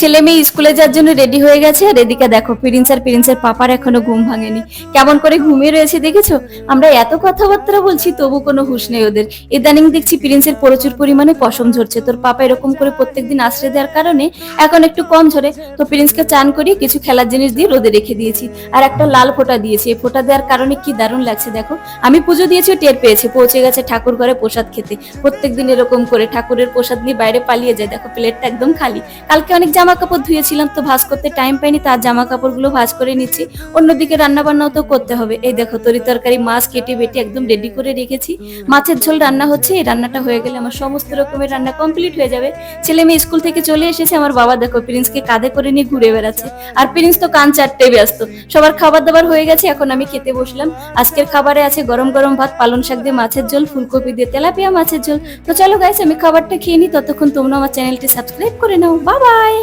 ছেলে মেয়ে স্কুলে যাওয়ার জন্য রেডি হয়ে গেছে, আর এদিকে দেখো প্রিন্স আর প্রিন্সের পাপার এখনো ঘুম ভাঙেনি। কেমন করে ঘুমিয়ে রয়েছে দেখেছো? আমরা এত কথাবার্তা বলছি তবু কোনো হুঁশ নেই ওদের। ইদানিং দেখছি প্রিন্সের প্রচুর পরিমাণে পশম ঝরছে, তোর পাপা এরকম করে প্রত্যেকদিন আশ্রয় দেওয়ার কারণে এখন একটু কম ঝরে। তো প্রিন্সকে চান করিয়ে কিছু খেলার জিনিস দিয়ে রোদে রেখে দিয়েছি, আর একটা লাল ফোঁটা দিয়েছি। এই ফোঁটা দেওয়ার কারণে কি দারুণ লাগছে দেখো। আমি পুজো দিয়েছি, টের পেয়েছে, পৌঁছে গেছে ঠাকুর ঘরে প্রসাদ খেতে। প্রত্যেকদিন এরকম করে ঠাকুরের প্রসাদ নিয়ে বাইরে পালিয়ে যায়, দেখো প্লেটটা একদম খালি। কালকে অনেক জামা কাপড় ধুয়েছিলাম, তো ভাঁজ করতে টাইম পাইনি, তার জামা কাপড়গুলো ভাঁজ করে নিচ্ছি। অন্যদিকে রান্না বান্নাও তো করতে হবে। এই দেখো তরি তরকারি মাছ কেটে বেটে একদম রেডি করে রেখেছি। মাছের ঝোল রান্না হচ্ছে, এই রান্নাটা হয়ে গেলে আমার সমস্ত রকমের রান্না কমপ্লিট হয়ে যাবে। ছেলে মেয়ে স্কুল থেকে চলে এসেছে, আমার বাবা দেখো প্রিন্সকে কাঁধে করে নিয়ে ঘুরে বেড়াচ্ছে। আর প্রিন্স তো কান চাটতে ব্যস্ত। সবার খাবার দাবার হয়ে গেছে, এখন আমি খেতে বসলাম। আজকের খাবারে আছে গরম গরম ভাত, পালং শাক দিয়ে মাছের ঝোল, ফুলকপি দিয়ে তেলাপিয়া মাছের ঝোল। তো চলো গাইস, আমি খাবারটা খেয়ে নিই, ততক্ষণ তোমরা আমার চ্যানেলটি সাবস্ক্রাইব করে নাও। Bye bye.